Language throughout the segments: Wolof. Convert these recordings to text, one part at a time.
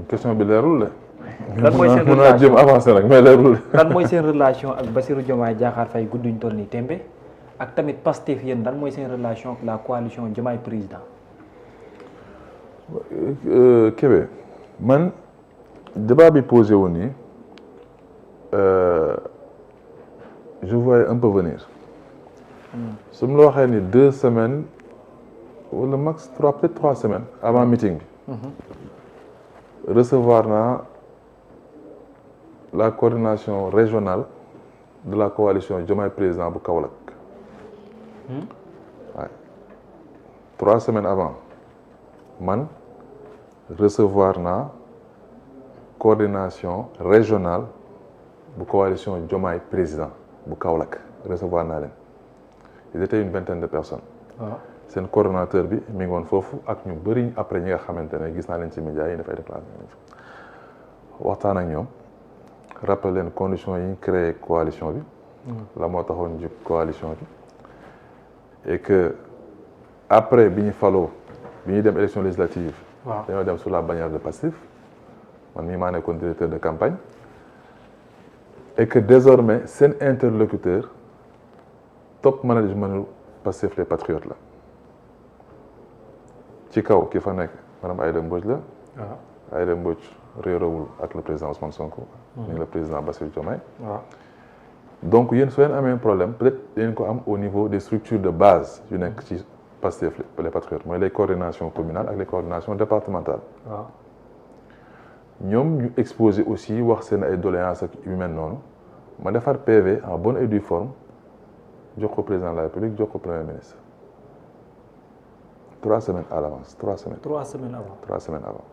question bi leerul la. lan mooy seen relation mën naa jëm avancé nag mais leerul. lan mooy seen relation ak Bassirou Diomaye Diakhar Faye gudduñ toll nii tembe ak tamit Pastef yéen lan mooy seen relation ak la coalition Diomaye président. Kébé man débat bi posé wu nii je voyais un peu venir. su ma la waxee ni 2 semaines wala max 3 peut-être 3 semaines avant meeting bi. recevoir naa la coordination régionale de la coalition Diomaye président bu Kaolack. waaye 3 semaines avant man recevoir naa coordination régionale bu coalition Diomaye président bu Kaolack recevoir naa leen. ils étaient une vingtaine de personnes. waaw seen coordonnateur bi mi ngi woon foofu ak ñu bëri après ñi nga xamante ne gis naa leen ci médias yi dafay déclaration waxtaan ak ñoom rappelé leen conditions yi ñu créé coalition bi. la moo taxoon jug coalition bi. et que après bi ñu faloo bi ñuy dem élection législative. waaw dañoo dem sous la bannière de Pastef man mii maa nekkoon directeur de campagne. et que désormais seen interlocuteur top management Pastef les patriotes la. ci kaw ki fa nekk madame Aïda Mbodj la. waaw Aïda Mbodj réeróowul ak le président Ousmane Sonko. ni le président Bassirou Diomaye. waaw donc yéen su leen amee problème peut-être yéen ko am au niveau des structures de base yu nekk ci Pastef les patriotes mooy les coordinations communales ak les coordinations départementales. waaw ñoom ñu exposé aussi wax seen ay doléances ak yu mel noonu ma defar PV en bonne et due forme jox ko président de la République jox ko premier ministre. 3 semaines à l'avance 3 semaines. 3 semaines avant. 3 semaines avant.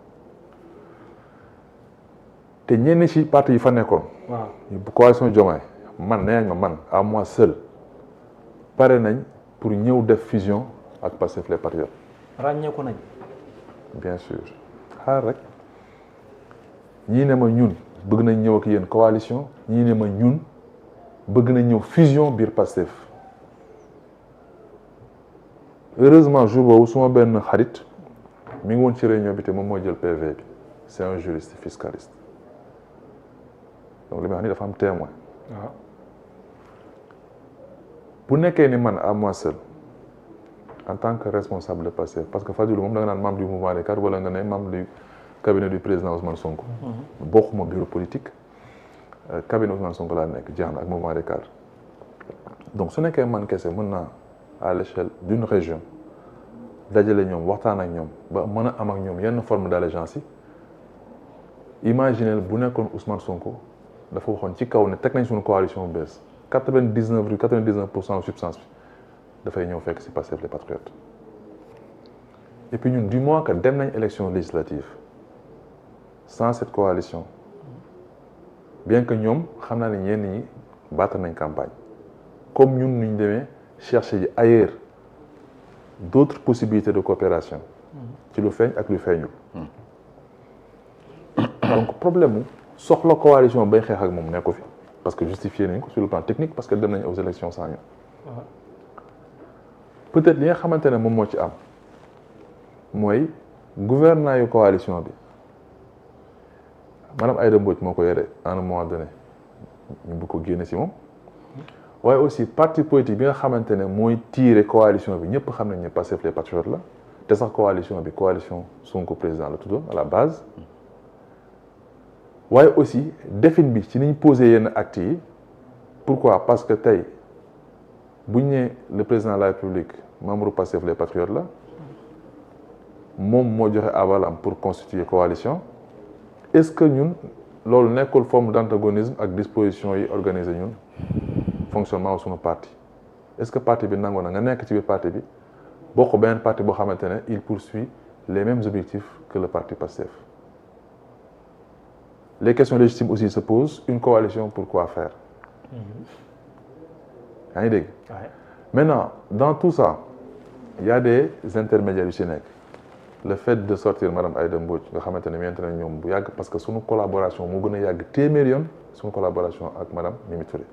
te ñenn ci parti yi fa nekkoon. waaw bu coalition Diomaye man nee nga man à moi seul pare nañ pour ñëw def fusion ak Pastef les patriotes. ràññeeku nañ. bien sûr xaar rek ñii ne ma ñun bëgg nañ ñëw ak yéen coalition ñii ne ma ñun bëgg nañ ñëw fusion biir Pastef. heureusement jour boobu suma benn xarit mi ngi woon ci réunion bi te moom mooy jël PV bi c'est un juriste fiscaliste donc li may wax ni dafa am témoin. waaw bu nekkee ni man à moi seul en tant que responsable de Pastef parce que Fadilou moom da nga naan membre du mouvement des cadres wala nga ne membre du cabinet du président Ousmane Sonko. bokkuma bureau politique cabinet Ousmane Sonko laa nekk jeex na ak mouvement des cadres donc su nekkee man kese mën naa. à l'échelle d'une région dajale ñoom waxtaan ak ñoom ba mën a am ak ñoom yenn forme d'allégeance yi imaginez bu nekkoon Ousmane Sonko dafa waxoon ci kaw ne teg nañ suñu coalition bu bees 99,99% substance bi dafay ñëw fekk ci Pastef les patriotes et puis ñun du moins que dem nañ élection législative sans cette coalition bien que ñoom xam naa ne ñenn ñi battre nañ campagne comme ñun nuñ demee chercher ailleurs d'autres possibilités de coopération ci lu feeñ ak lu feeñul donc problème mu soxla coalition bay xeex ak moom nekku fi parce que justifié nañ ko sur le plan technique parce que dem nañ aux élections sans ñoom peut-être li nga xamante ne moom moo ci am mooy gouvernement yu coalition bi madame Aïda Mbodj moo ko yore à un moment donné ñu bëgg ko génne ci moom waaye aussi parti politique bi nga xamante ne mooy tirer coalition bi ñëpp xam nañ ne Pastef les patriotes la te sax coalition bi coalition Sonko président la tuddoon à la base waaye aussi defin bi ci niñ posé yenn actes yi pourquoi parce que tey buñ ne le président de la République membre Pastef les patriotes la moom moo joxe avalam pour constituer coalition est-ce que ñun loolu nekkul forme d'antagonisme ak disposition yi organisé ñun fonctionnement sunu parti est-ce que parti bi nangoo na nga nekk ci biir parti bi bokk beneen parti boo xamante ne il poursuit les mêmes objectifs que le parti Pastef les questions légitimes aussi se posent une coalition pour quoi faire yaa ngi dégg maintenant dans tout ça il y a des intermédiaires yu ci nekk le fait de sortir madame Aïda Mbodj nga xamante ne miente na ñoom bu yàgg parce que sunu collaboration moo gën a yàgg téeméer yoon sunu collaboration ak madame Mimi Touré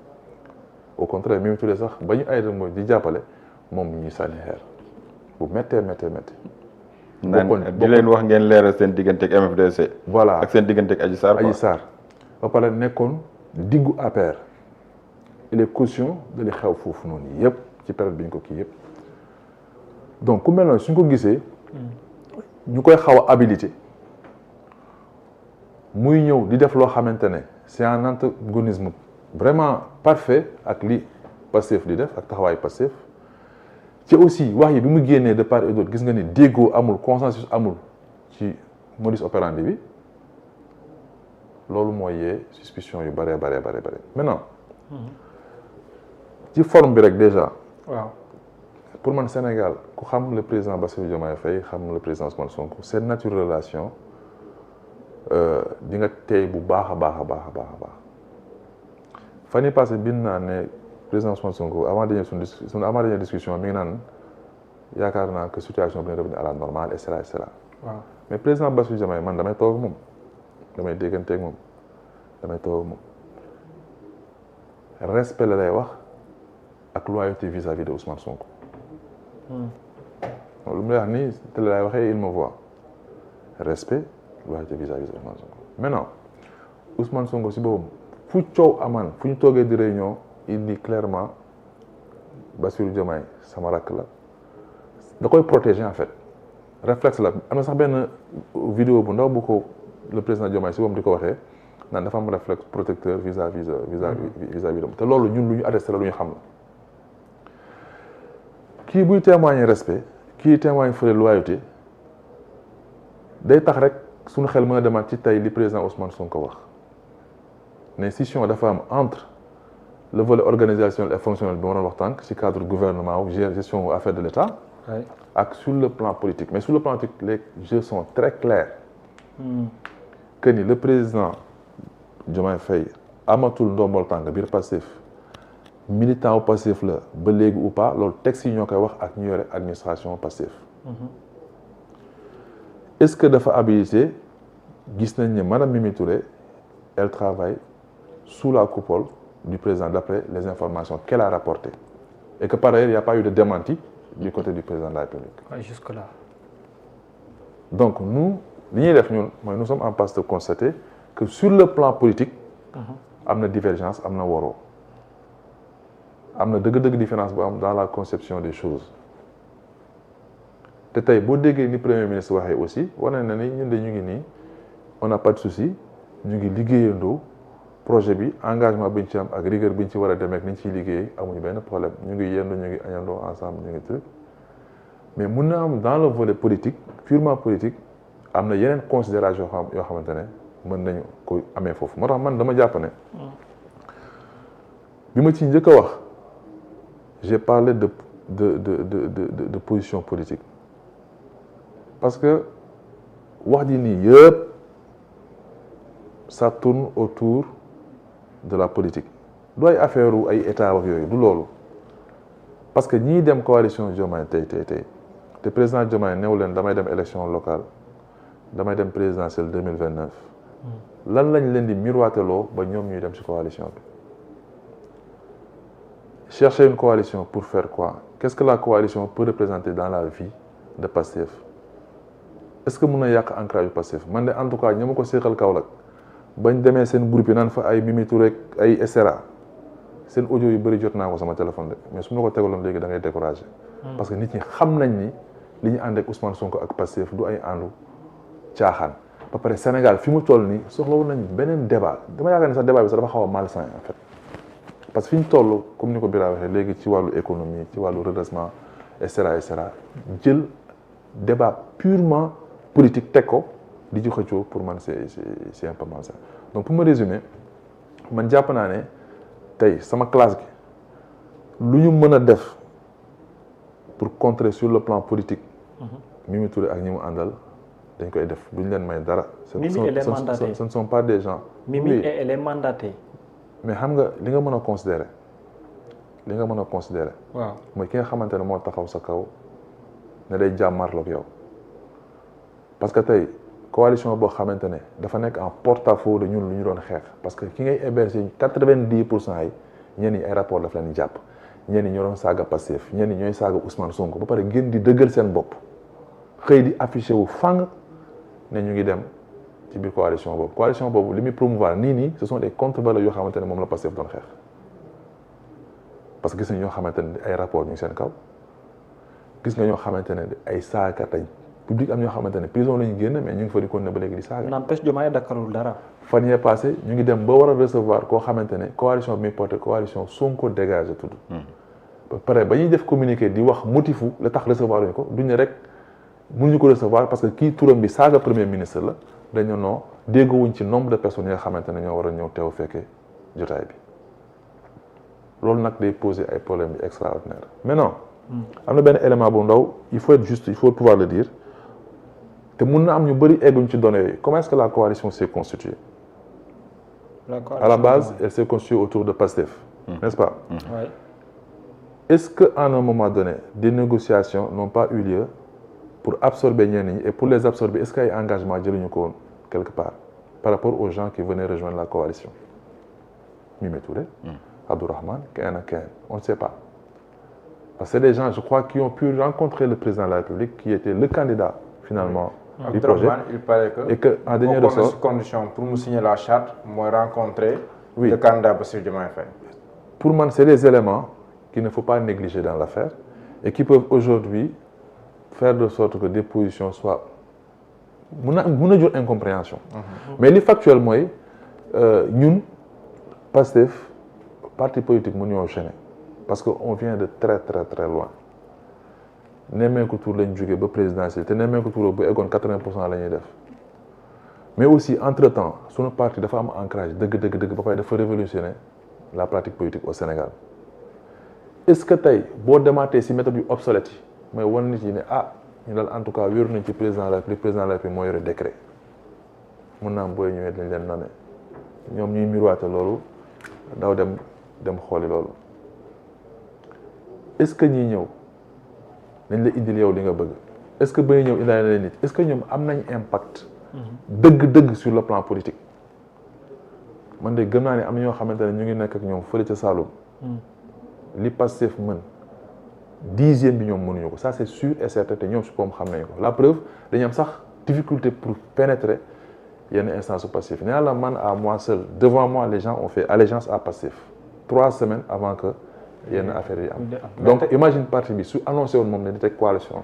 au contraire Mimi Touré sax ba ñu Aïda Mbodj di jàppale moom mi ñuy sànni xeer bu méttee di leen wax ngeen leeral seen diggante ak MFDC. voilà ak seen diggante ak Adji Sarr. Adji Sarr ba pare nekkoon diggu APR il est caution de li xew foofu noonu yëpp ci période bi ñu ko kii yëpp donc ku mel noonu suñ ko gisee ñu koy xaw a habilité muy ñëw di def loo xamante ne c'est un antagonisme vraiment parfait ak li Pastef di def ak taxawaayu Pastef ci aussi wax yi bi mu génnee de part et d'autre gis nga ni déggoo amul consensus amul ci modus operandi bi loolu mooy yee suspicion yu bare maintenant ci forme bi rek déjà waaw pour man Sénégal ku xam le président Bassirou Diomaye Faye xam le président Ousmane Sonko seen nature relation di nga tey bu baax a baax fan yii passé bind naa ne président Ousmane Sonko avant dernière discussion mi ngi naan yaakaar naa que situation bi ne revenir à la normale et cetera waaw mais président Bassirou Diomaye man damay toog moom damay dégganteeg moom respect la lay wax ak loyauté vis-à-vis de Ousmane Sonko. lu mu lay wax nii te lay waxee il me voit respect loyauté vis-à-vis de Ousmane Sonko maintenant Ousmane Sonko si boppam fu coow amaan fu ñu toogee di réunion il dit clairement Bassirou Diomaye sama rakk la da koy protéger en fait réflexe la am na sax benn vidéo bu ndaw bu ko le président Diomaye si boppam di ko waxee naan dafa am réflexe protecteur vis-à-vis de te loolu ñun lu ñu attesté la lu ñu xam la kii buy témoigner respect kii témoigner fële loyauté day tax rek suñu xel mën a demaat ci tey li président Ousmane Sonko wax ne scission dafa am entre le volet organisationnel et fonctionnel bi ma doon wax tànk ci cadre gouvernement ou gestion affaires de l'État ak sur le plan politique mais sur le plan politique les jeux sont très clairs que ni le président Diomaye Faye amatul ndombol tànk biir Pastef militant au Pastef la ba léegi ou pas loolu texte yi ñoo koy wax ak ñu yore administration Pastef est-ce que dafa habilité gis nañ ne madame Mimi Touré elle travaille sous la coupole du président d'après les informations qu'elle a rapportées et que par ailleurs il n'y a pas eu de démenti du côté du président de la République. Ouais, jusque-là. Donc nous li ñuy def ñun mooy nous sommes en passe de constater que sur le plan politique am na divergence am na waroo am na dëgg-dëgg différence bu am dans la conception des choses te tey boo déggee ni premier ministre waxee aussi wane na ni ñun de ñu ngi nii on n'a pas de souci ñu ngi liggéeyandoo projet bi engagement bi ñu ci am ak rigueur bi ñu ci war a demee ak ni ñu ciy liggéey amuñu benn problème ñu ngi yendu ñu ngi añandoo ensemble ñu ngi truc mais mun na am dans le volet politique purement politique am na yeneen considération yoo xamante ne mën nañu ko amee foofu moo tax man dama jàpp ne bi ma ci njëkk a wax j'ai parlé de position politique parce que wax ji nii yëpp ça tourne autour de la politique du ay affaire ay état wax yooyu du loolu parce que ñii dem coalition Diomaye tey te président Diomaye neew leen damay dem élection locale damay dem présidentielle 2029 lan lañ leen di miroiteloo ba ñoom ñuy dem ci coalition bi chercher une coalition pour faire quoi qu'est-ce que la coalition peut représenter dans la vie de Pastef est-ce que mën na yàq ancrage yu Pastef man de en tout cas ña ma ko séqal Kaolack bañ demee seen groupe yi naan fa ay Mimi Touré rek ay SRA seen audio yu bëri jot naa ko sama téléphone de mais su ma ko tegaloon léegi da ngay découragé parce que nit ñi xam nañ ni li ñu ànd ak Ousmane Sonko ak Pastef du ay àndu caaxaan ba pare Sénégal fi mu toll nii soxlawu nañ beneen débat dama yaakaar ni sax débat bi sax dafa xaw a malsain en fait parce que fi ñu toll comme ni ko Bira waxee léegi ci wàllu économie ci wàllu redressement et cetera jël débat purement politique teg ko di ci xëccoo pour man c'est un peu malsain donc pour me résumer man jàpp naa ne tey sama classe gi lu ñu mën a def pour contrer sur le plan politique Mimi Touré ak ñi mu àndal dañ koy def duñ leen may dara. Mimi et les mandatés ce ne sont pas des gens. Mimi et les mandatés. mais xam nga li nga mën a considérer waaw mooy ki nga xamante ne moo taxaw sa kaw ne day jàmmarloog yow parce que tey coalition boo xamante ne dafa nekk en porte-à-faux de ñun lu ñu doon xeex parce que ki ngay héberger 90% yi ñenn ñi ay rapport daf leen jàpp ñenn ñi ñoo doon saaga Pastef ñenn ñi ñooy saaga Ousmane Sonko ba pare gën di dëggal seen bopp xëy di affiché wu fang ne ñu ngi dem ci biir coalition boobu li muy promouvoir nii ce sont des contre-valeurs yoo xamante ne moom la Pastef doon xeex parce que gis nañ ñoo xamante ne ay rapport ñu ngi seen kaw gis nga ñoo xamante ne ay saagakat lañ public am ñoo xamante ne prison la ñu génn mais ñu ngi fa di continuer ba léegi di saaga. n'empêche Diomaye dakkalul dara. fan yee passé ñu ngi dem ba war a recevoir koo xamante ne coalition bi muy porté coalition Sonko dégagé tudd. ba pare ba ñuy def communiqué di wax motifu la tax recevoir ñu ko duñ ne rek mënuñu ko recevoir parce que kii turam bi saaga premier ministre la dañu non déggoowuñ ci nombre de personnes yi nga xamante ne ñoo war a ñëw teew fekkee jotaay bi loolu nag day poser ay problèmes yu extraordinaire maintenant am na benn élément bu ndaw il faut être juste il faut pouvoir le dire te mun na am ñu bëri egguñ ci données yooyu comment est-ce que la coalition s'est constituée à la base elle s'est constituée autour de Pastef n'est-ce pas Oui. Est-ce qu'à un moment donné des négociations n'ont pas eu lieu pour absorber ñenn ñi et pour les absorber est-ce qu'il y a un engagement jëluñu ko woon quelque part par rapport aux gens qui venaient rejoindre la coalition Mimi Touré Abdourahmane keneen ak keneen on ne sait pas parce que c'est des gens je crois qui ont pu rencontrer le président de la République qui était le candidat finalement du projet il paraît que et que en dernier ressort condition pour mu signer la charte mooy rencontrer Oui. le candidat Bassirou Diomaye Faye. pour moi c'est des éléments qu'il ne faut pas négliger dans l'affaire et qui peuvent aujourd'hui faire de sorte que des positions soient mun a jur incompréhension mais li factuel mooy ñun Pastef parti politique mu ñoo gêné parce que on vient de très très très loin nemmeeku tour lañ jógee ba présidentielle te nemmeeku tour bu eggoon 80% la ñuy def mais aussi entre temps sunu parti dafa am ancrage dëgg ba pare dafa révolutionner la pratique politique au Sénégal est-ce que tey boo demaatee si méthode yu obsolète yi mooy wan nit yi ne ñu daal en tout cas wéeru nañ ci président de la République moo yore décret mun naa am booy ñëwee dañ leen nommé ñoom ñuy miroité loolu daw dem xooli loolu est-ce que ñiy ñëw dañ la indil yow li nga bëgg est-ce que bay ñëw indaale leen nit est-ce que ñoom am nañ impact dëgg sur le plan politique man de gëm naa ne am na ñoo xamante ne ñu ngi nekk ak ñoom fële ca Saloum li Pastef mën 10e bi ñoom mënuñu ko ça c'est sûr et certain te ñoom su poom xam nañu ko la preuve dañu am sax difficulté pour pénétrer yenn instance su Pastef nee naa la man à moi seul devant moi les gens ont fait allégeance à Pastef 3 semaines avant que yenn affaire yi am donc imagine parti bi su annoncé woon moom ne di teg coalition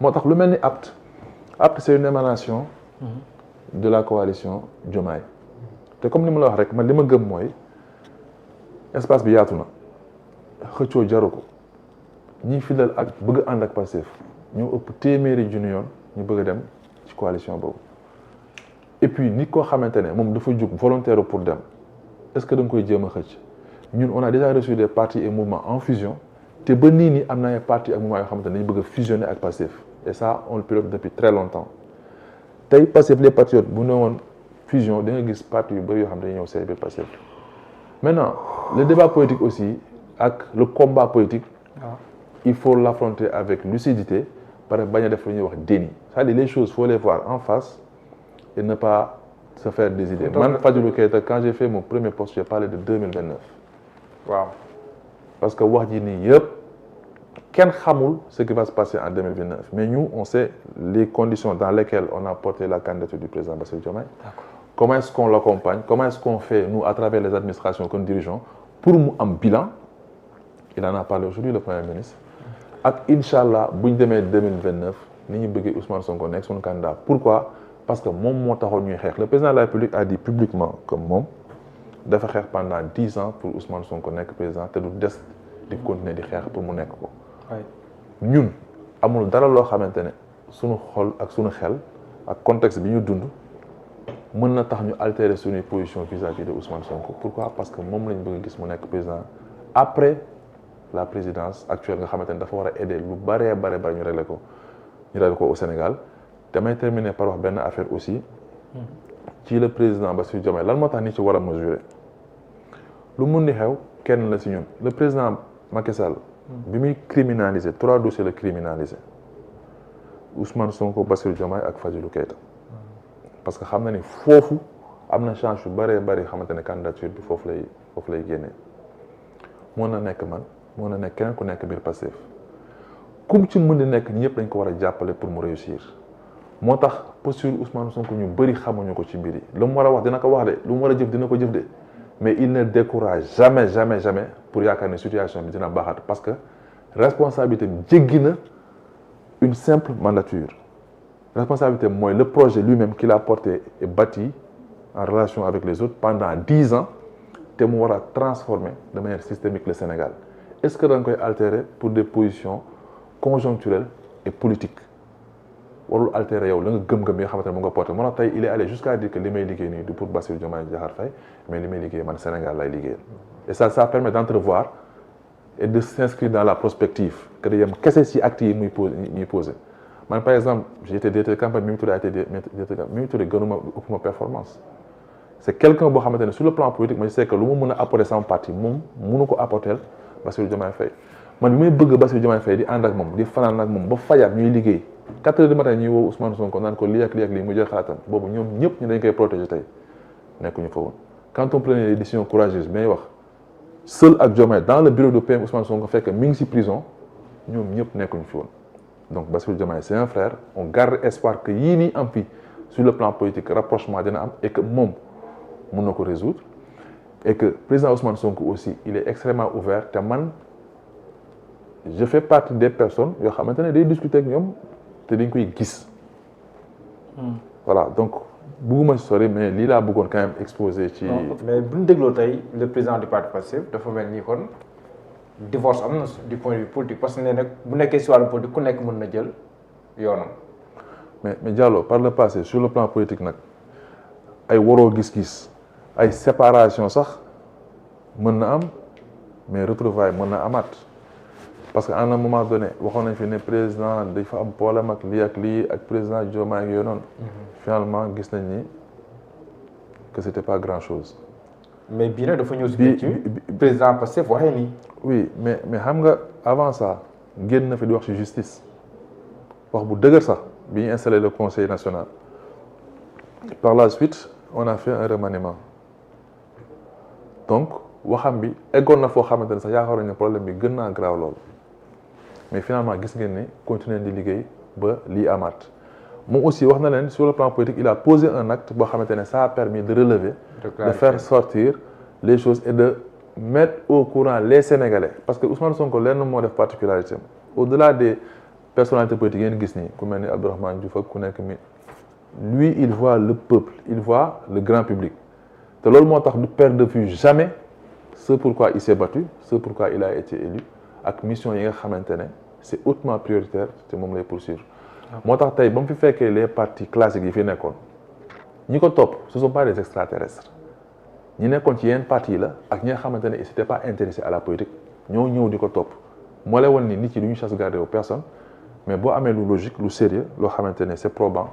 moo tax lu mel ni APT c'est une émanation de la coalition Diomaye te comme ni ma la wax rek man li ma gëm mooy espace bi yaatu na xëccoo jaru ko ñi fidèle ak bëgg ànd ak Pastef ñoo ëpp téeméeri junni yoon ñu bëgg a dem ci coalition boobu et puis nit koo xamante ne moom dafa jug volontaire pour dem est-ce que da nga koy jéem a xëcc ñun on a déjà reçu des partis et mouvements en fusion te ba nii am na ay partis ak mouvements yoo xamante ne dañu bëgg a fusionner ak Pastef et ça on le pilote depuis très longtemps tey Pastef les patriotes bu ne woon fusion da nga gis parti yu bëri yoo xam ne dañuy ñëw seey biir Pastef maintenant le débat politique aussi ak le combat politique il faut l'affronter avec lucidité par bañ a def lu ñuy wax déni c'est-à-dire les choses faut les voir en face et ne pas se faire des idées man Fadilou Keita quand j'ai fait mon premier poste j'ai parlé de 2029 waaw parce que wax ji nii yëpp kenn xamul ce qui va se passer en 2029 mais nous on sait les conditions dans lesquelles on a porté la candidature du président Bassirou Diomaye comment est-ce qu'on l'accompagne comment est-ce qu'on fait nous à travers les administrations que nous dirigeons pour mu am bilan il en a parlé aujourd'hui le Premier ministre ak Inch'Allah bu ñu demee 2029 ni ñu bëggee Ousmane Sonko nekk suñu candidat pourquoi parce que moom moo taxoon ñuy xeex le président de la République a dit publiquement comme moom dafa xeex pendant 10 ans pour Ousmane Sonko nekk président te du des di continuer di xeex pour mu nekk ko ñun amul dara loo xamante ne suñu xol ak suñu xel ak contexte bi ñu dund mën na tax ñu altérer suñuy position vis-à-vis de Ousmane Sonko pourquoi parce que moom lañ bëgg gis mu nekk président après la présidence actuelle nga xamante ne dafa war a aider lu bare ñu régler ko au Sénégal damay terminer par wax benn affaire aussi ci le président Bassirou Diomaye lan moo tax ni ci war a mesurer lu mun di xew kenn la si ñun le président Macky Sall bi muy criminaliser 3 dossiers la criminaliser Ousmane Sonko Bassirou Diomaye ak Fadilou Keita parce que xam na ni foofu am na chance yu bëree xamante ne candidature bi foofu lay génnee moo na nekk man moo na nekk keneen ku nekk biir Pastef comme ci mën di nekk ñëpp dañ ko war a jàppale pour mu réussir moo tax posture Ousmane Sonko ñu bëri xamuñu ko ci mbir yi lu mu war a wax dina ko wax de lu mu war a jëf dina ko jëf de mais il ne décourage jamais pour yaakaar ne situation bi dina baaxaat parce que responsabilité bi jéggi na une simple mandature responsabilité mooy le projet lui-même qu'il a porté et bâti en relation avec les autres pendant 10 ans te mu war a transformer de manière systémique le Sénégal est-ce que da nga koy altérer pour des positions conjoncturelles et politiques warul altérer yow la nga gëm-gëm yi nga xamante ne mu nga porté moo tax tey il est allé jusqu'à dire que li may liggéey nii du pour Bassirou Diomaye Diakhar Faye mais li may liggéey man Sénégal lay liggéeyal et ça permet d'entrevoir et de s'inscrire dans la prospective que da yem kese si actes yi muy posé man par exemple j'étais directeur de campagne Mimi Touré a été directeur Mimi Touré gënuma ëpp ma performance c'est quelqu'un boo xamante ne sur le plan politique ma je sais que lu ma mën a apporter sama parti moom mënu ko apporter Bassirou Diomaye Faye man bi may bëgg Bassirou Diomaye Faye di ànd ak moom di fanaan ak moom ba fajar ñuy liggéey 4 heures du matin ñuy woo Ousmane Sonko naan ko lii ak lii mu jël xalaatam boobu ñoom ñëpp ñu dañ koy protéger tey nekkuñu fa woon quand on prenait des décisions courageuses mais wax seul ak Diomaye dans le bureau de PM Ousmane Sonko fekk mi ngi ci prison ñoom ñëpp nekkuñu fi woon donc Bassirou Diomaye c'est un frère on garde espoir que yii nii am fi sur le plan politique rapprochement dina am et que moom mën na ko résoudre et que président Ousmane Sonko aussi il est extrêmement ouvert te man je fais partie des personnes yoo xamante ne day discuter ak ñoom te dañ koy gis voilà donc bëgguma sori mais lii laa bëggoon quand même exposer ci mais bu ñu dégloo tey le président du parti Pastef dafa mel ni kon divorce am na du point de vue politique parce que nee nag bu nekkee si wàllu politique ku nekk mën na jël yoonam mais Diallo par le passé sur le plan politique nag ay waroo gis-gis ay séparation sax mën na am mais retrouvailles mën na amaat parce que à un moment donné waxoon nañ fi ne président dafa am problème ak lii ak président Diomaye ak yooyu noonu finalement gis nañ ni que c'était pas grand chose mais bii nag dafa ñëw si biir ci président Pastef waxee nii oui mais xam nga avant ça génn na fi di wax ci justice wax bu dëgër sax bi ñu installé le conseil national par la suite on a fait un remaniement donc waxam bi eggoon na foo xamante ne sax yaakaaroon ne problème bi gën naa graaw lool mais finalement gis ngeen ne continuer di liggéey ba lii amaat moom aussi wax na leen sur le plan politique il a posé un acte boo xamante ne ça a permis de relever de faire sortir les choses et de mettre au courant les Sénégalais parce que Ousmane Sonko lenn moo def particularité au-delà des personnalités politiques yéen gis nii ku mel ni Abdourahmane Diouf ak ku nekk mi lui il voit le peuple il voit le grand public te loolu moo tax du perdre de vue jamais ce pourquoi il s'est battu ce pourquoi il a été élu ak mission yi nga xamante ne c'est hautement prioritaire te moom lay poursuivre moo tax tey ba mu fi fekkee les partis classiques yi fi nekkoon ñi ko topp ce sont pas des extraterrestres ñi nekkoon ci yenn parti yi la ak ñi nga xamante ne ils s'étaient pas intéressés à la politique ñoo ñëw di ko topp moo lay won ni nit yi du ñu chasse garder aux personnes mais boo amee lu logique lu sérieux loo xamante ne c'est probant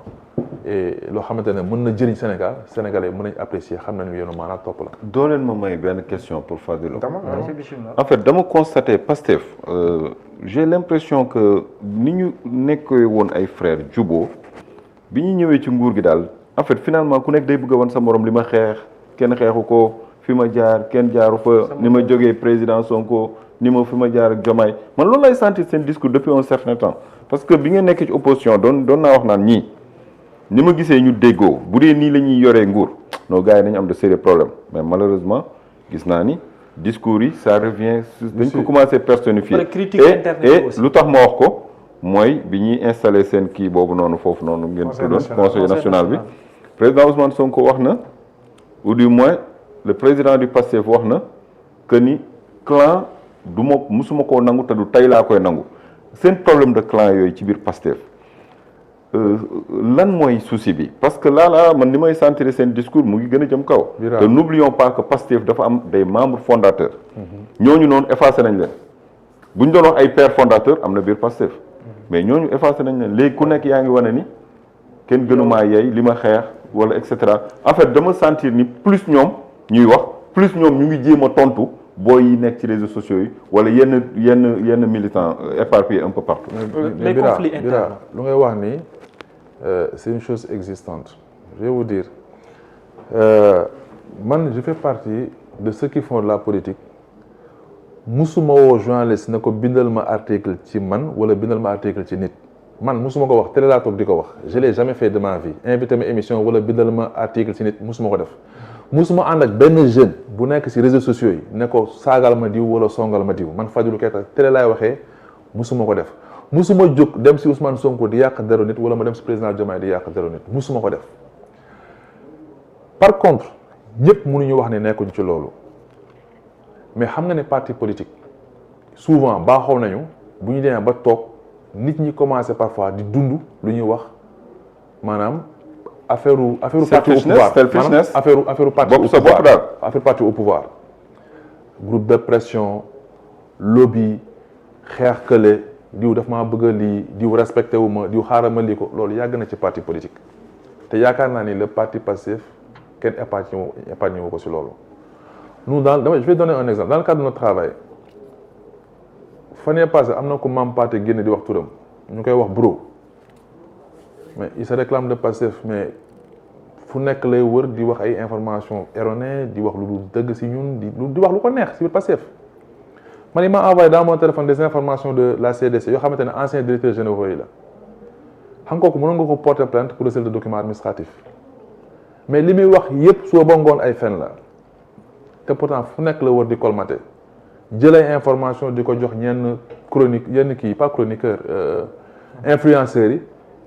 et loo xamante ne mën na jëriñ Sénégal Sénégalais mën nañ apprécier xam nañu yéen maanaam topp la. doo leen ma may benn question pour Fadilou. en fait dama constaté Pastef j'ai l'impression que ni ñu nekkee woon ay frères juboo bi ñu ñëwee ci nguur gi daal en fait finalement ku nekk day bëgg a wan sa morom li ma xeex kenn xeexu ko fi ma jaar kenn jaaru fa ni ma jógee président Sonko ni ma fi ma jaar ak Diomaye man loolu lay sentir seen discours depuis un certain temps parce que bi ngeen nekk ci opposition doon naa wax naan ñii ni ma gisee ñu déggoo bu dee nii la ñuy yoree nguur non gars yi nañu am de sérieux problèmes mais malheureusement gis naa ni discours yi ça revient dañ ko commencé personnifier et lu tax ma wax ko mooy bi ñuy installé seen kii boobu noonu foofu noonu ngeen tuddoon conseil national bi président Ousmane Sonko wax na ou du moins le président du PASTEF wax na que ni clan du ma musuma koo nangu te du tey laa koy nangu seen problème de clan yooyu ci biir PASTEF lan mooy souci bi parce que là man ni may sentir seen discours mu ngi gën a jëm kaw te n'oublions pas que PASTEF dafa am des membres fondateurs ñooñu noonu effacé nañ leen bu ñu doon wax ay pères fondateurs am na biir PASTEF mais ñooñu effacé nañ leen léegi ku nekk yaa ngi wane ni kenn gënumaa yey li ma xeex wala et cetera en fait dama sentir ni plus ñoom ñuy wax plus ñoom ñu ngi jéem a tontu booy yi nekk ci réseaux sociaux yi wala yenn militants éparpillés un peu partout. les conflits internes lu ngay wax nii c'est une chose existante je vais vous dire man je fais partie de ceux qui font de la politique musuma woo journaliste ne ko bindal ma article ci man wala bindal ma article ci nit man musuma ko wax télé laa toog di ko wax je l'ai jamais fait de ma vie invité ma émission wala bindal ma article ci nit musuma ko def musuma ànd ak benn jeune bu nekk ci réseaux sociaux yi ne ko saagal ma diw wala songal ma diw man Fadilou Keita télé laay waxee musuma ko def musuma jóg dem ci Ousmane Sonko di yàq deru nit wala ma dem ci président Diomaye di yàq deru nit musuma ko def par contre ñëpp mënuñu wax ne nekkuñ ci loolu mais xam nga ne parti politique souvent baaxoo nañu bu ñu demee ba toog nit ñi commencé parfois di dund lu ñuy wax maanaam affaire parti au pouvoir maanaam affaire parti au pouvoir affaire parti au pouvoir groupe de pression lobby xeex kële diw daf maa bëgg a lii diw respecté wu ma diw xaaral ma lii ko loolu yàgg na ci parti politique te yaakaar naa ni le parti Pastef kenn épargne wu ko si loolu nous je vais donner un exemple dans le cadre de notre travail fan yee passé am na ko Mame Pathé génne di wax turam ñu koy wax bro mais il se réclame de Pastef mais fu nekk lay wër di wax ay informations erronées di wax lu dul dëgg si ñun di wax lu ko neex si biir Pastef man il m'a envoyé dans mon téléphone des informations de la CDC yoo xamante ne ancien directeur général yi la xam kooku mënoon nga ko porter plainte pour recel de documents administratifs mais li muy wax yépp soo ba ngoon ay fen la te pourtant fu nekk la wër di colmater jëlay information di ko jox ñenn chronique yenn kii pas chroniqueur influenceurs yi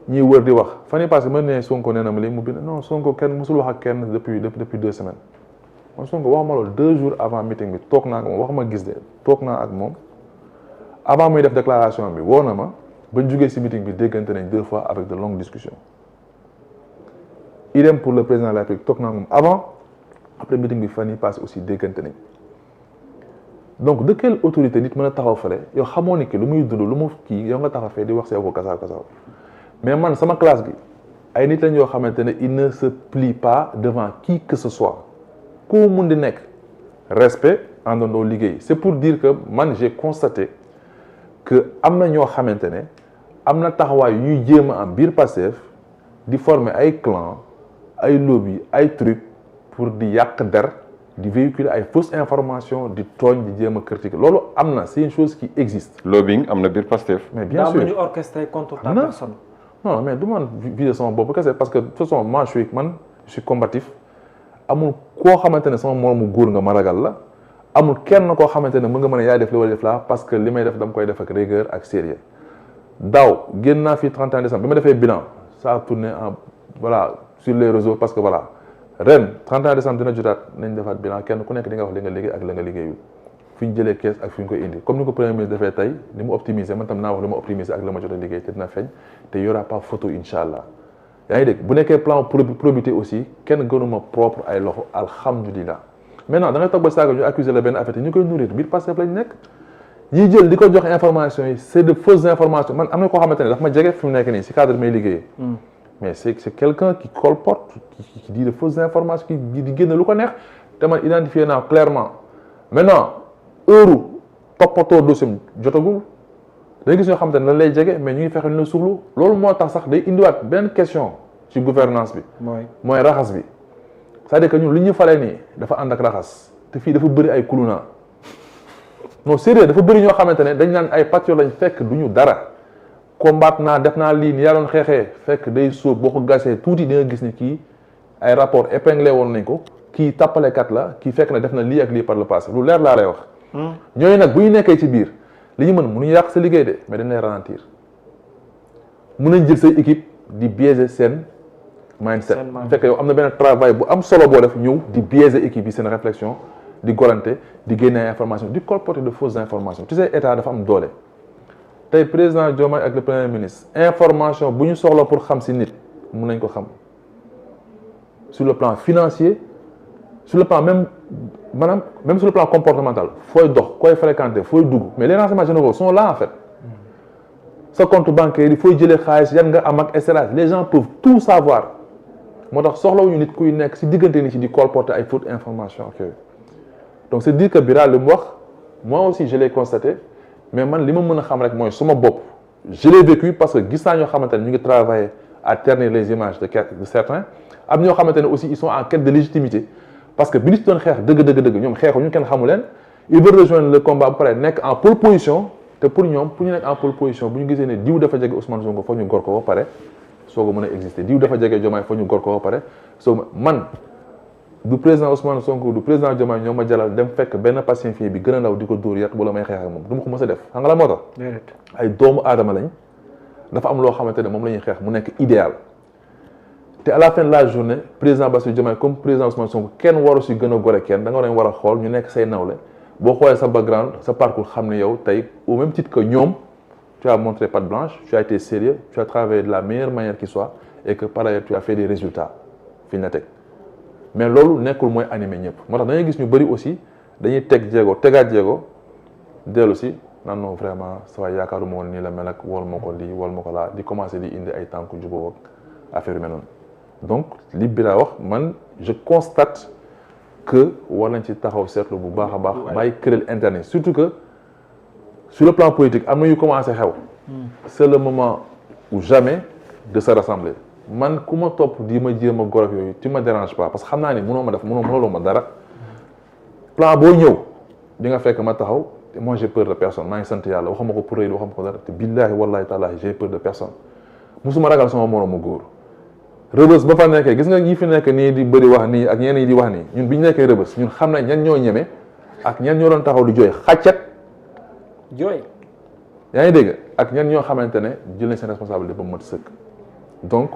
ñiy wër di wax fan yii passé mën ne Sonko nee na ma li mu bind non Sonko kenn musul wax ak kenn depuis 2 semaines man Sonko wax ma loolu 2 jours avant meeting bi toog naa ak moom wax ma gis de toog naa ak moom avant muy def déclaration bi woo na ma bañ jugee ci meeting bi déggante nañ 2 fois avec de longues discussions idem pour le président de la République toog naa ak moom avant après meeting bi fan yii passé aussi déggante nañ donc de quelle autorité nit mën a taxaw fale yow xamoo ni ki lu muy dund lu mu kii yow nga taxaw fee di wax see ko kasaaw mais man sama classe bi ay nit lañ yoo xamante ne il ne se plie pas devant qui que ce soit ku mun di nekk respect àndandoo liggéey c'est pour dire que man j'ai constaté que am na ñoo xamante ne am na taxawaay yu ñuy jéem a am biir Pastef di former ay clan ay lobby ay truc pour di yàq der di véhiculer ay fausses informations di tooñ di jéem a critiquer loolu am na c'est une chose qui existe. lobbying am na biir Pastef. mais bien sûr daa ñu orchestré contre ta personne. non mais du man viser sama bopp kese parce que de toute façon moi je suis combatif amul koo xamante ne sama moromu góor nga ma ragal la amul kenn koo xamante ne mën nga mën a yaay def li wala def la parce que li may def dama koy def ak rigueur ak sérieux daaw génn naa fii 31 décembre bi ma defee bilan ça a tourné en voilà sur les réseaux parce que voilà ren 31 décembre dina jotaat nañ defaat bilan kenn ku nekk di nga wax li nga liggéey ak la nga liggéeyul fi ñu jëlee kees ak fi ñu koy indi comme ni ko premier ministre defee tey ni mu optimiser man tam naa wax li ma optimiser ak la ma jot a liggéey te dina feeñ te y aura pas photo incha allah yaa ngi dégg bu nekkee plan probité aussi kenn gënuma propre ay loxo alhamdulilah maintenant da ngay toog ba saaga ñu accuser la benn affaire te ñu koy nourrir biir Pastef lañ nekk ñiy jël di ko jox information yi c'est de fausses informations man am na koo xamante ne daf ma jege fi mu nekk nii si cadre may liggéeyee mais c'est quelqu'un qui colporte qui dit de fausses informations qui di génne lu ko neex te man identifié naa clairement maintenant heure toppatoo dossier jotagul dañuy gis ñoo xamante ne lan lay jege mais ñu ngi fexe ñu la suxlu loolu moo tax sax day indiwaat benn question ci gouvernance bi mooy raxas bi c'est-à-dire que ñun li ñu falee nii dafa ànd ak raxas te fii dafa bëri ay kuluna non sérieux dafa bëri ñoo xamante ne dañ naan ay patriotes lañ fekk du ñu dara combat naa def naa lii ni yaa doon xeexee fekk day sóob boo ko gasee tuuti di nga gis ni kii ay rapport épinglé woon nañ ko kii tappalekat la kii fekk na def na lii ak lii par le passé lu leer laa lay wax ñooñu nag bu ñu nekkee ci biir li ñu mën mënuñu yàq sa liggéey de mais dañ lay ralentir mën nañ jël say équipe di biaiser seen mindset fekk yow am na benn travail bu am solo boo def ñëw di biaiser équipe yi seen réflexion di golante di génne ay information di colporter de fausses informations tu sais état dafa am doole tey président Diomaye ak le premier ministre information bu ñu soxla pour xam si nit mën nañ ko xam sur le plan financier sur le plan même sur le plan comportemental fooy dox koy fréquenter fooy dugg mais les renseignements généraux sont là en fait sa compte bancaire yi fooy jëlee xaalis yan nga am ak et cetera les gens peuvent tout savoir moo tax soxlawuñu nit kuy nekk si diggante ni ci di colporter ay fausses informations ak yooyu donc c'est dire que Bira li mu wax moi aussi je l'ai constaté mais man li ma mën a xam rek mooy suma bopp je l'ai vécu parce que gis naa ñoo xamante ne ñu ngi travailler à ternir les images de certains am ñoo xamante ne aussi ils sont en quête de légitimité parce que bi ñu doon xeex dëgg ñoom xeexu ñu kenn xamu leen il veut rejoindre le combat ba pare nekk en pole position te pour ñoom pour ñu nekk en pole position bu ñu gisee ne diw dafa jege Ousmane Sonko foog ñu gor ko ba pare soog a mën a exister diw dafa jege Diomaye foog ñu gor ko ba pare soog man du président Ousmane Sonko du président Diomaye ñoo ma jalal dem fekk benn pacifié bi gën a ndaw di ko dóor yat wala may xeex ak moom du ma ko mës a def xam nga la moo tax ay doomu aadama lañ dafa am loo xamante ne moom la ñuy xeex mu nekk idéal te à la fin de la journée président Bassirou Diomaye comme président Ousmane Sonko kenn waru si gën a gore kenn da nga war a xool ñu nekk say nawle boo xoolee sa background sa parcours xam ne yow tey au même titre que ñoom tu as montré patte blanche tu as été sérieux tu as travaillé de la meilleure manière qui soit et que par ailleurs tu as fait des résultats fi ñu la teg mais loolu nekkul mooy animé ñëpp moo tax da ngay gis ñu bëri aussi dañuy teg jéego tegaat jéego dellu si nan non vraiment sa waay yaakaaruma woon nii la mel ak wol ma ko lii wol ma ko laa di commencé di indi ay tànku jubóo ak affaire yu mel noonu donc li bi laa wax man je constate que war nañ ci taxaw seetlu bu baax a baax bàyyi kuréel interne surtout que sur le plan politique am na yu commencé xew c'est le moment ou jamais de se rassembler man ku ma topp di ma jéem a gorof yooyu tu me dérange pas parce que xam naa ni mënoo ma def mënoo ma dara plan boo ñëw di nga fekk ma taxaw te moi j'ai peur de personne maa ngi sant yàlla waxuma ko pour rëy waxuma ko dara te billaahi wallaahi taalaahi j'ai peur de personne musuma ragal sama moroomu góor rëbës ba fa nekkee gis nga ñi fi nekk nii di bëri wax nii ak ñenn yi di wax nii ñun bi ñu nekkee rëbës ñun xam nañ ñan ñoo ñeme ak ñan ñoo doon taxaw di jooy xàccat jooy yaa ngi dégg ak ñan ñoo xamante ne jël nañ seen responsabilité ba mu mat sëkk donc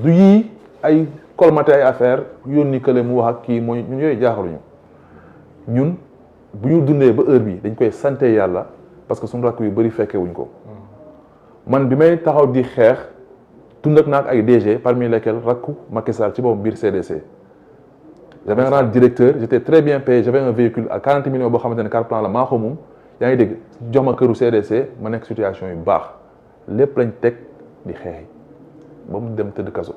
du yii ay colmaté ay affaire yónni kële mu wax ak kii mooy ñun yooyu jaaxaluñu ñun bu ñu dundee ba heure bi dañ koy sante yàlla parce que suñu rakk yu bëri fekke wuñ ko man bi may taxaw di xeex dund ak naak ay DG parmi lesquels rakku Macky Sall ci boobu biir CDC j'avais un rang de directeur j'étais très bien payé j'avais un véhicule à 40 millions boo xamante ne carte plan la maa ko moom yaa ngi dégg jox ma këru CDC ma nekk situation yu baax lépp lañ teg di xeexi ba mu dem tëdd kaso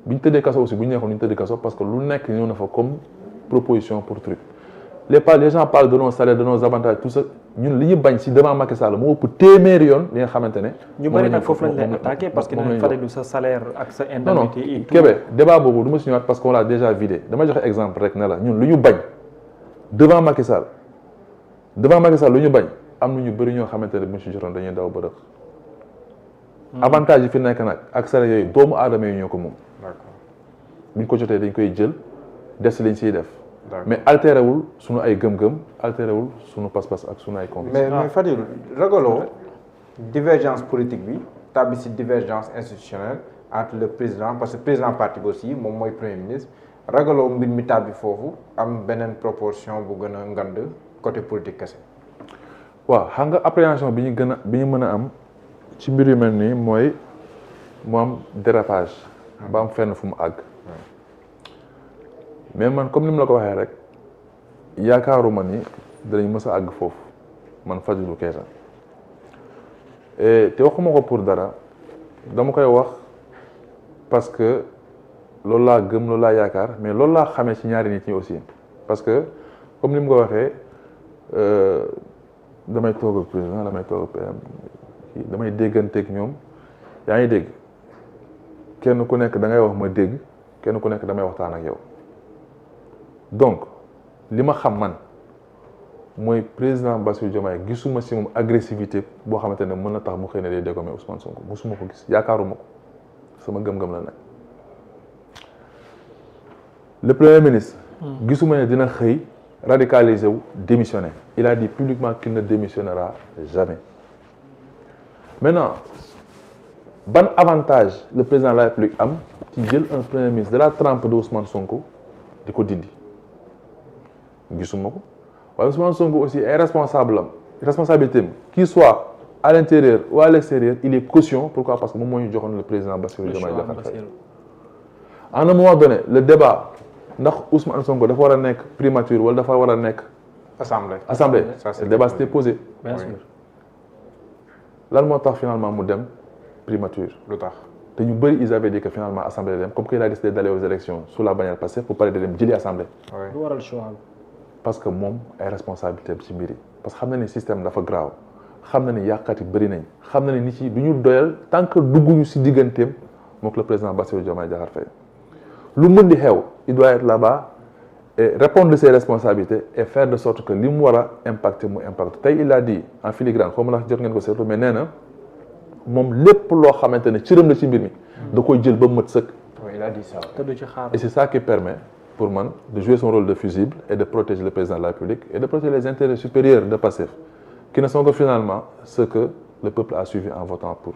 bi ñu tëddee kaso aussi bu ñu neexoon ñu tëdd kaso parce que lu nekk ñëw na fa comme proposition pour truc les gens parlent de nos salaires de nos avantages tout ça ñun li ñu bañ si devant Macky Sall moo ëpp téeméeri yoon li nga xamante ne. ñu bëri nag foofu lañ lay attaqué parce que dinañ fàttali sa salaire ak sa indemnité et tout. Kébé débat boobu du ma si ñëwaat parce qu'on l'a déjà vidé dama joxe exemple rek ne la ñun lu ñu bañ devant Macky Sall lu ñu bañ am na ñu bëri ñoo xamante ne bu ñu si jotoon dañuy daw ba dëkk. avantage yi fi nekk nag ak salaire yooyu doomu aadama yi ñoo ko moom. d'accord bu ñu ko jotee dañ koy jël des liñ siy def. mais altérewul sunu ay gëm-gëm altérewul sunu pas-pas ak sunu ay convictions. mais Fadilou ragaloo divergence politique bi tàbbi si divergence institutionnelle entre le président parce que président parti bi aussi moom mooy premier ministre ragaloo mbir mi tàbbi foofu am beneen proportion bu gën a ngand côté politique kese. waaw xam nga appréhension bi ñu mën a am ci mbir yu mel nii mooy mu am dérapage. ba am fenn fu mu àgg. mais man comme ni mu la ko waxee rek yaakaaruma ni danañ mës a àgg foofu man Fadilou Keita te waxuma ko pour dara dama koy wax parce que loolu laa gëm loolu laa yaakaar mais loolu laa xamee ci ñaari nit ñi aussi parce que comme ni mu ko waxee damay toog ak président damay toog ak PM damay dégganteeg ñoom yaa ngi dégg kenn ku nekk da ngay wax ma dégg kenn ku nekk damay waxtaan ak yow. donc li ma xam man mooy président Bassirou Diomaye gisuma si moom agressivité boo xamante ne mën na tax mu xëy na day dégommer Ousmane Sonko mosuma ko gis yaakaaruma ko sama gëm-gëm la nag le premier ministre gisuma ne dina xëy radicaliser wu démissionner il a dit publiquement qu'il ne démissionnera jamais maintenant ban avantage le président de la République am ci jël un premier ministre de la trempe de Ousmane Sonko di ko dindi gisuma ko waaye Ousmane Sonko aussi est responsable am responsabilité am qu'il soit à l'intérieur ou à l'extérieur il est caution pourquoi parce que moom moo ñu joxoon le président Bassirou Diomaye Diakhar Faye à un moment donné le débat ndax Ousmane Sonko dafa war a nekk primature wala dafa war a nekk assemblée le débat s'était posé bien sûr lan moo tax finalement mu dem primature lu tax te ñu bëri ils avaient dit que finalement assemblée dem comme qu'il a décidé d'aller aux élections sous la bannière Pastef pour parler de dem jëli assemblée lu waral choix parce que moom ay responsabilité ci mbir yi parce que xam na ni système dafa graaw xam na ni yàqkat yi bëri nañ xam na ni nit yi du ñu doyal tant que dugguñu si digganteem mook le président Bassirou Diomaye Diakhar Faye lu mën di xew il doit être là-bas et répondre de ses responsabilités et faire de sorte que li mu war a impacter mu impacte tey il a dit en filigrane xaw ma la jot ngeen ko seetlu mais nee na moom lépp loo xamante ne cëram la ci mbir mi da koy jël ba mët sëkk. Oui, il a dit ça. te du ci xaar. Et c'est ça qui permet pour man de jouer son rôle de fusible et de protéger le président de la République et de protéger les intérêts supérieurs de Pastef qui ne sont que finalement ce que le peuple a suivi en votant pour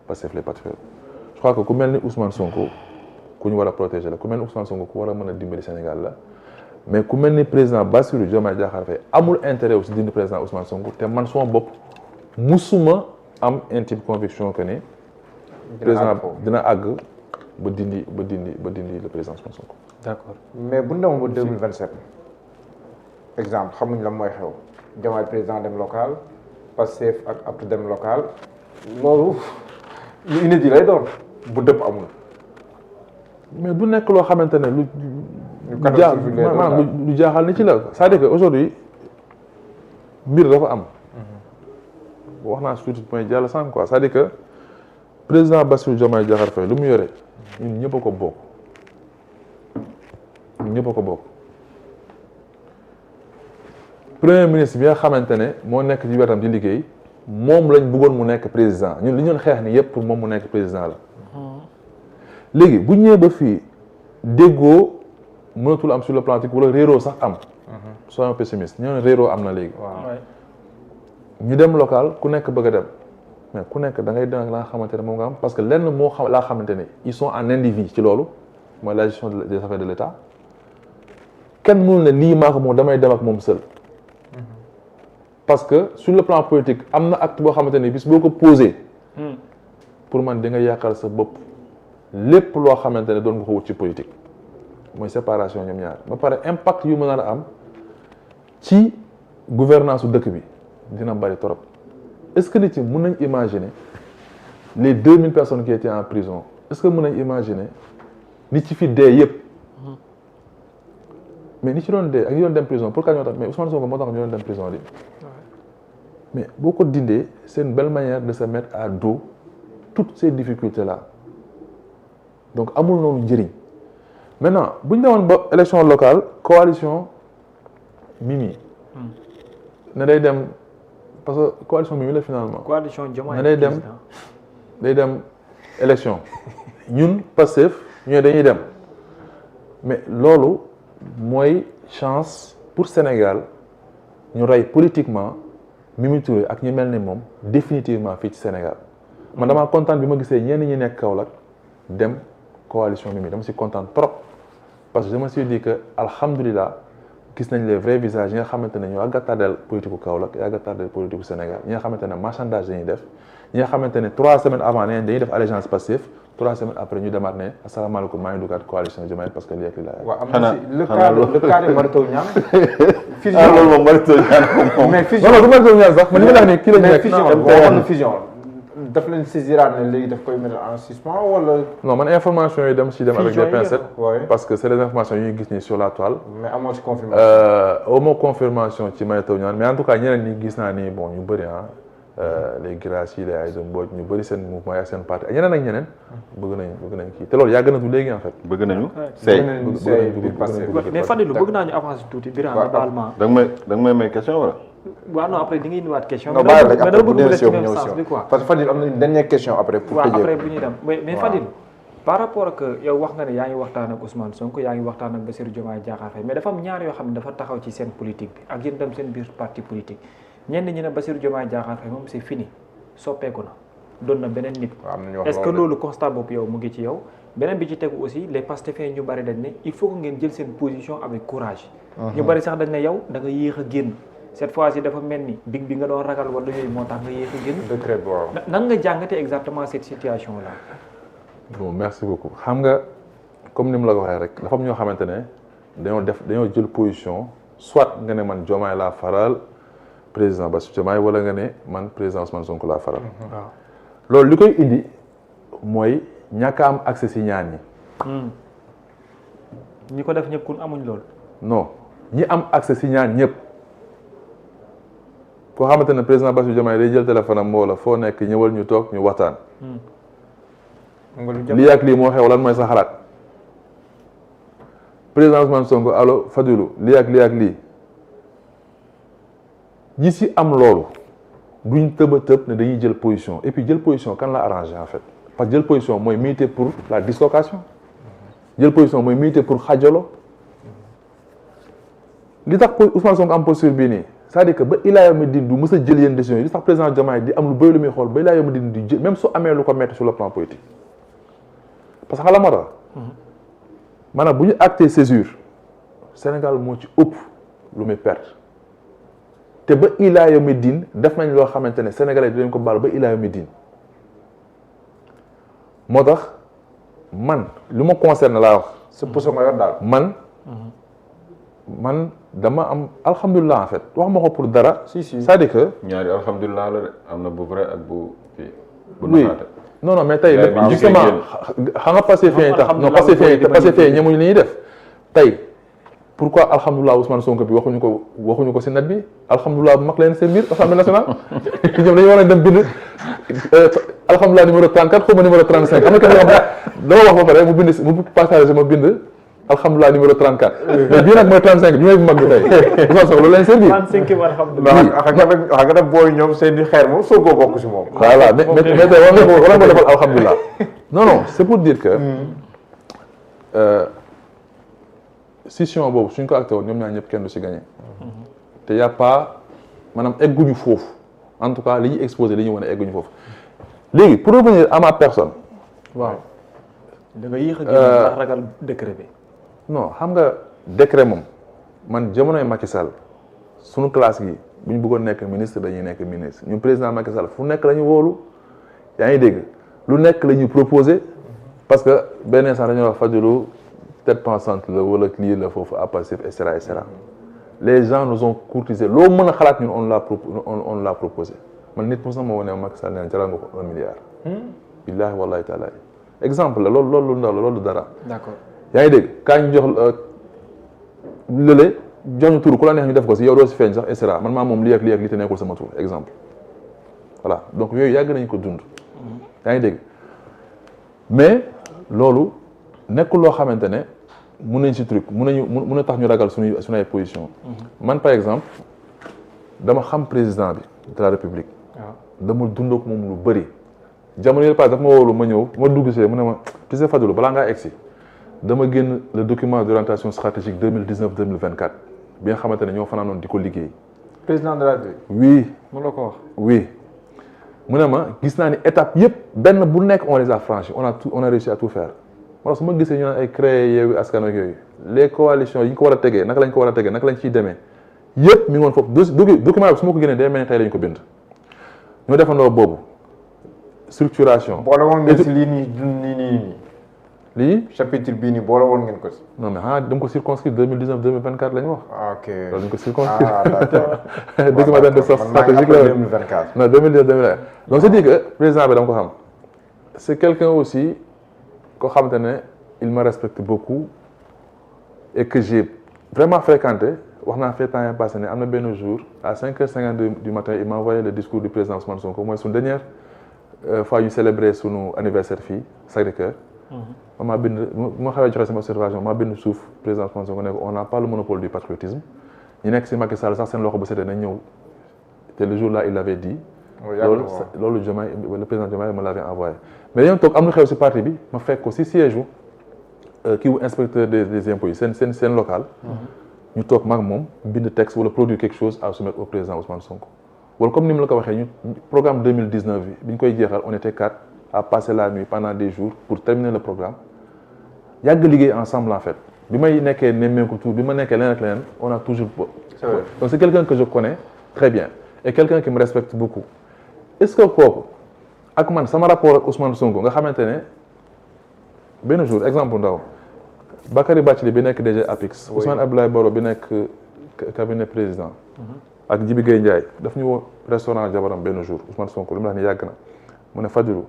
Pastef les patriotes. Je crois que ku mel ni Ousmane Sonko ku ñu war a protéger la ku mel ni Ousmane Sonko ku war a mën a dimbali Sénégal la mais ku mel ni président Bassirou Diomaye Diakhar Faye amul intérêt aussi dindi président Ousmane Sonko te man suma bopp musuma am intime conviction que ni président dina àgg ba dindi le président Ousmane Sonko. d'accord mais bu ñu demoon ba 2027 exemple xamuñ la mooy xew Diomaye président dem local Pastef ak Abdou dem local loolu lu inédit lay doon bu dëpp amul. mais du nekk loo xamante ne lu jaaxal ni ci la c'est-à-dire que aujourd'hui mbir dafa am. wax naa si tuuti mooy jàll sànq quoi c'est-à-dire que président Bassirou Diomaye Diakhar Faye lu mu yore ñun ñëpp a ko bokk ñun ñëpp a ko bokk premier ministre bi nga xamante ne moo nekk ci wetam di liggéey moom lañ bëggoon mu nekk président ñun li ñu doon xeex ni yëpp pour moom mu nekk président la léegi bu ñëwee ba fii déggoo mënatul am sur le plan politique wala réeroo sax am soyons pessimiste ñoo ne réeroo am na léegi ñu dem local ku nekk bëgg a dem mais ku nekk da ngay dem ak la nga xamante ne moom nga am parce que lenn moo xam laa xamante ne ils sont en individu ci loolu mooy la gestion des affaires de l'État kenn mënul ne lii maa ko moom damay dem ak moom seul parce que sur le plan politique am na acte boo xamante ne bis boo ko posé pour man di nga yàqal sa bopp lépp loo xamante ne doon nga ko wut ci politique mooy séparation ñoom ñaar ba pare impact yu mën a am ci gouvernance su dëkk bi dina bari trop est-ce que nit yi mën nañ imaginer les 2000 personnes qui étaient en prison est-ce que mën nañ imaginer nit ci fi dee yëpp mais nit ci doon dee ak ñi doon dem prison pourquoi ñoo tax mais Ousmane Sonko moo tax ñu doon dem prison di mais boo ko dindee c'est une belle manière de se mettre à dos toutes ces difficultés là donc amul noonu njëriñ maintenant bu ñu demoon ba élection locale coalition Mimi ne day dem parce que coalition Mimi la finalement. coalition Diomaye ne day dem élection ñun Pastef ñooy dañuy dem mais loolu mooy chance pour Sénégal ñu rey politiquement Mimi Touré ak ñu mel ni moom définitivement fii ci Sénégal man damaa kontaan bi ma gisee ñenn ñi nekk Kaolack dem coalition Mimi dama si kontaan trop parce que je me suis dit que alhamdulilah gis nañ les vrais visages yi nga xamante ne ñoo yàgg a tardel politique u Kaolack yàgg a tardel politique u Sénégal ñi nga xamante ne marchandage dañuy def ñi nga xamante ne 3 semaines avant ne dañuy def allégeance Pastef 3 semaines après ñu demaat ne asalaamaaleykum maa ngi duggaat coalition Diomaye parce que lii ak lii laa waaw am na si le cas de Mary Teuw Niane fusion loolu moom Mary Teuw Niane mais fusion non du Mary Teuw Niane sax man li ma la wax nii kii la ñu nekk fusion waxoon na fusion daf leen saisiraat ne léegi daf koy mettre en suspens wala. non man information yi dem si dem avec des pincettes ouais. parce que c'est des informations yu ñuy gis nii sur la toile. mais amoo ci confirmation. au moins confirmation ci Mary Teuw Niane mais en tout cas ñeneen ñi gis naa ni bon ñu bëri les Guirassy les Aïda Mbodj ñu bëri seen mouvement ak seen parti ak ñeneen ak ñeneen bëgg nañ kii te loolu yàgg na du léegi en fait. bëgg nañu. mais Fadilou bëgg naa ñu avancer tuuti Birame baal ma. da nga may may question wala. waaw non après di nga indiwaat question. non bàyyi rek mais après dama bu bëgg mu dee des si ci yow même ñëw sens si bi yow quoi. parce que Fadil am na une dernière question après. pour waaw tëjee après bu ñuy dem mais Fadil par rapport ak yow wax nga ne yaa ngi waxtaan ak Ousmane Sonko yaa ngi waxtaan ak Bassirou Diomaye Diakhar Faye mais dafa am ñaar yoo xam ne dafa taxaw ci seen politique bi ak yéen tam seen biir parti politique ñenn ñi ne Bassirou Diomaye Diakhar Faye moom c'est fini soppeeku na doon na beneen nit. est-ce que loolu constat boobu yow mu ngi ci yow beneen bi ci tegu aussi les Pastefien ñu bari dañ ne il faut que ngeen jël seen position avec courage. ñu bari sax dañ ne yow da nga yéex a génn cette fois-ci dafa mel ni big bi nga doon ragal wala yooyu moo tax nga yéex a génn. décret bi waaw. nan nga jàngatee exactement cette situation là. bon merci beaucoup xam nga comme ni mu la ko waxee rek dafa am ñoo xamante ne dañoo jël position soit nga ne man Diomaye laa faral président Bassirou Diomaye wala nga ne man président Ousmane Sonko laa faral. waaw loolu li koy indi mooy ñàkk a am accès si ñaan ñi. ñi ko def ñëpp kun amuñ lool. non ñi am accès si ñaan ñëpp koo xamante ne président Bassirou Diomaye day jël téléphone am wala foo nekk ñëwal ñu toog ñu waxtaan. lii ak lii moo xew lan mooy sa xalaat président Ousmane Sonko allo Fadilou lii ak lii ñi si am loolu duñ tëb a tëb ne dañuy jël position et puis jël position kan la arrangé en fait parce que jël position mooy militer pour la dislocation jël position mooy militer pour xajalo li tax Ousmane Sonko am posture bii nii c'est-à-dire que ba ilaa yawmi diin du mës a jël yenn décisions yi li tax président Diomaye di am lu bëri lu muy xool ba ilaa yawmi diin di jël même su amee lu ko mettre sur le plan politique parce que xala moo tax maanaam bu ñu acté césure Sénégal moo ci ëpp lu muy perte te ba ilaa yawmi diin def nañ loo xamante ne Sénégalais dinañ ko baal ba ilaa yawmi diin moo tax man lu ma concerne laa wax. sa poso nga yor daal. man dama am alhamdulilah en fait wax ma ko pour dara. si c'est-à-dire que. ñaari alhamdulilah la de am na bu vrai ak bu kii. bu oui naxaate. non mais tey bi justement xam nga Pastefien yi tax non Pastefien yi ñemuñu li ñuy def tey pourquoi alhamdulilah Ousmane Sonko bi waxuñu ko si net bi alhamdulilah bu mag leen seen biir Assemblée nationale ñoom dañu war a dem bind alhamdulilah numéro 34 xaw ma numéro 35 am na kenn dama wax ba pare mu bind mu partagé ma bind alhamdulilah numéro 34 mais bii nag mooy 35 bi mooy bu mag bi tey Ousmane Sonko loolu leen seen biir 35 alhamdulilah xam nga booy ñoom seen i xeer moom Sonko bokk si moom. voilà mais tey war nga ko defal alhamdulilah non c'est pour dire que scission boobu suñ ko acté woon ñoom ñaar ñëpp kenn du si gagné te y a pas maanaam egguñu foofu en tout cas li ñuy exposé li ñuy wane egguñu foofu léegi pour revenir à ma personne. waaw da nga yéex a génn ndax ragal décret bi. non xam nga décret moom man jamonoy Macky Sall suñu classe gi bu ñu bëggoon nekk ministre dañuy nekk ministre ñun président Macky Sall fu nekk la ñu wóolu yaa ngi dégg lu nekk la ñuy proposé parce que benn instant dañoo wax Fadilou tête pensante la wala lii la foofu à passif et cetera et cetera les gens nous ont courtisé loo mën a xalaat ñun on l'a proposé man nit mos na ma wane Macky Sall nee na jaral nga ko 1 milliard. billaahi wallaahi taala exemple la loolu ndaw la loolu dara. d'accord yaa ngi dégg kaa ñu jox lële jox ñu tur ku la neex ñu def ko si yow doo si feeñ sax et cetera man maa moom lii ak lii te nekkul sama tur exemple voilà donc yooyu yàgg nañu ko dund. yaa ngi dégg mais loolu nekkul loo xamante ne mun nañ si truc mun na tax ñu ragal suñu ay position man par exemple dama xam président bi de la république. waaw dama dund ak moom lu bëri. jamono yële paase daf ma wóolu ma ñëw ma dugg see mu ne ma tu sais Fadilou balaa ngaa egsi dama génn le document d'orientation stratégique 2019-2024 bi nga xamante ne ñoo fanaanoon di ko liggéey. président de la République. oui. mu la ko wax. oui mu ne ma gis naa ni étape yëpp benn bu nekk on les a franchis on a réussi à tout faire wala su ma gisee ñu naan ay créé Yewwi Askan ak yooyu les coalitions yi ñu ko war a tegee naka lañ ko war a tegee naka lañ ciy demee yëpp mi ngi woon foofu document bi su ma ko génnee day mel ni tey lañ ko bind ñoo defandoo boobu structuration. boole woon ngeen si lii nii. lii chapitre bii nii boole woon ngeen ko si. non mais ah dama ko circonscrire 2019-2024 la ñu wax. ok loolu dañu ko circonscrire. ah d'accord. document de stratégique la 2024. non 2019-2024 donc c'est dire que président bi dama ko xam c'est quelqu'un aussi koo xamante ne il me respecte beaucoup et que j'ai vraiment fréquenté wax naa fait temps passé ne am na benn jour à 5h52 du matin il m'a envoyé le discours du président Ousmane Sonko mooy suñu dernière fois ñu célébrer sunu anniversaire fii Sacré-Cœur. maa bind ma xawee joxe sama observation maa bind suuf président Ousmane Sonko ne ko on n'a pas le monopole du patriotisme ñu nekk si Macky Sall sax seen loxo bu setee nañ ñëw te le jour là il l'avait dit. loolu Diomaye le président Diomaye me l'avait envoyé. mais dañoo toog am lu xew si parti bi ma fekk ko si siège u kii wu inspecteur des impôts yi seen local. ñu toog maag moom bind texte wala produire quelque chose à soumettre au président Ousmane Sonko. wala comme ni mu la ko waxee ñu programme 2019 bi ñu koy jeexal on était 4 à passer la nuit pendant des jours pour terminer le programme yàgg liggéey ensemble en fait bi may nekkee nemmeeku tour bi ma nekkee leneen ak leneen on a toujours. c'est vrai. donc c'est quelqu'un que je connais très bien et quelqu'un qui me respecte beaucoup est-ce que kooku ak man sama rapport ak Ousmane Sonko nga xamante ne benn jour exemple ndaw Bakary Bathily bi nekk DG APIX. Ousmane Abdoulaye Baro bi nekk cabinet président. ak Djibi Gueye Ndiaye daf ñu woo restaurant jabaram benn jour Ousmane Sonko li mu wax ni yàgg na mu ne Fadilou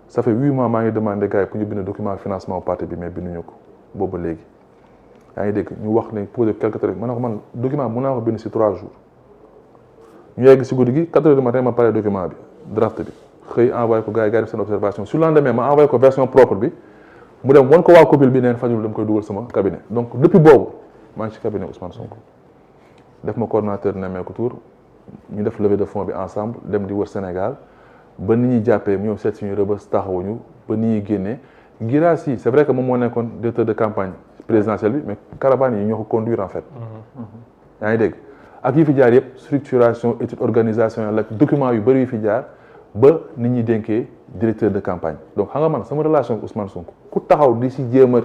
ça fait 8 mois maa ngi demandé gars yi pour ñu bind document financement parti bi mais binduñu ko boobu léegi yaa ngi dégg ñu wax ne posé quelques trucs ma ne ko man document mën naa ko bind si 3 jours ñu yegg si guddi gi 4 heures du matin ma pare document bi draft bi xëy envoyé ko gars yi def seen observation sur le lendemain ma envoyé ko version propre bi mu dem wan ko waa COPIL bi neen Fadilou dama koy dugal sama cabinet donc depuis boobu maa ngi ci cabinet Ousmane Sonko def ma coordonnateur nemmeeku tour ñu def levée de fonds bi ensemble dem di wër Sénégal ba ni ñuy jàppee mu ñëw seet suñu Rebeuss taxawuñu ba ni ñuy génnee Guirassy c'est vrai que moom moo nekkoon directeur de campagne présidentielle bi mais caravane yi ñoo ko conduire en fait yaa ngi dégg ak yi fi jaar yëpp structuration étude organisationnelle ak document yu bëri yu fi jaar ba nit ñi dénkee directeur de campagne donc xam nga man sama relation ak Ousmane Sonko ku taxaw di si jéem a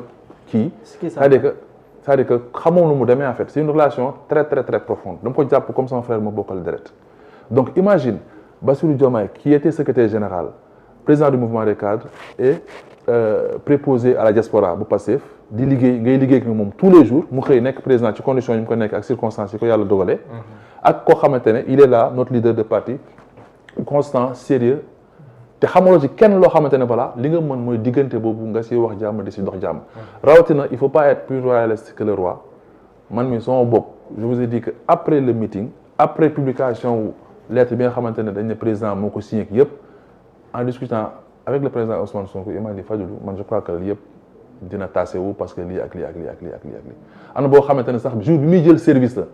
kii c'est-à-dire que xamoo nu mu demee en fait c'est une relation très très très profonde dama ko jàpp comme sama frère ma bokkal deret donc imagine Bassirou Diomaye qui était secrétaire général président du mouvement des cadres et préposé à la diaspora bu Pastef di liggéey ngay liggéey ak moom tous les jours mu xëy nekk président ci conditions yi mu ko nekk ak circonstances yi ko yàlla dogalee ak koo xamante ne il est là notre leader de parti constant sérieux te xamaloo ci kenn loo xamante ne voilà li nga mën mooy diggante boobu nga si wax jàmm di si dox jàmm rawatina il faut pas être plus royaliste que le roi man mi sama bopp je vous ai dit que après le meeting après publication lettre bi nga xamante ne dañ ne président moo ko signé yëpp en discutant avec le président Ousmane Sonko il m'a dit Fadilou man je crois que yëpp dina tassé wu parce que lii ak lii ak lii ak lii ak lii ak lii am na boo xamante ne sax jour bi muy jël service la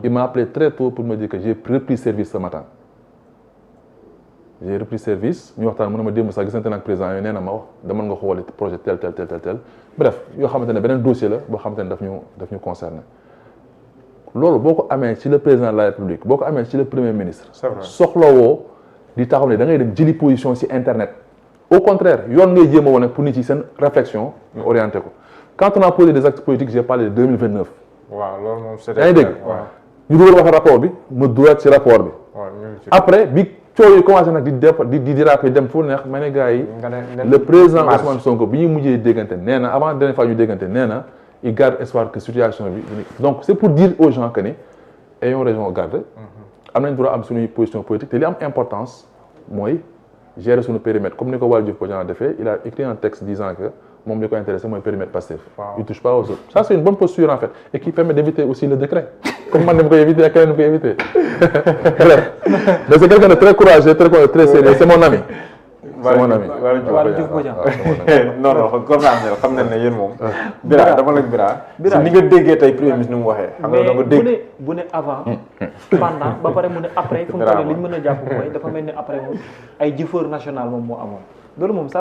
il m'a appelé très tôt pour me dire que j'ai repris service ce matin j'ai repris service ñu waxtaan mu ne ma démb sax gisante nag président yooyu nee na ma wax demal nga xooli projet tel bref yoo xamante ne beneen dossier la boo xamante ne daf ñu concerné loolu boo ko amee ci le président de la république boo ko amee ci le premier ministre soxlawoo di taxaw ne da ngay dem jëli position ci internet au contraire yoon ngay jéem a wane pour nit ci seen réflexion ñu orienté ko quand on a posé des actes politiques j'ai parlé de 2029 waaw loolu moom c'est yaa ngi dégg ñu dugal wax rapport bi ma duwaat ci rapport bi après bi coow yi commencé nag di déraper dem fu neex ma ne gars yi le président Ousmane Sonko bi ñu mujjee déggante nee na avant dernière fois ñu déggante nee na il garde espoir que situation bi donc c'est pour dire aux gens que ni ayons raison garder am nañ droit am suñuy position politique te li am importance mooy gérer suñu périmètre comme ni ko Waly Diouf Bodian defee il a écrit un texte disant que moom li ko intéressé mooy périmètre Pastef il touche pas aux autres ça c'est une bonne posture en fait et qui permet d'éviter aussi le décret comme man ni ma koy éviter ak keneen ni ma koy éviter bref mais c'est quelqu'un de très courageux très sérieux c'est mon ami c'est mon ami Waly Diouf Bodian non kon xam nañ ne yéen moom Bira dama la Bira ni nga déggee tey premier ministre ni mu waxee xam nga danga dégg bu ne avant pendant ba pare mu ne après fu mu toll li ñu mën a jàpp mooy dafa mel ni après moom ay jëfeur national moom moo amoon loolu moom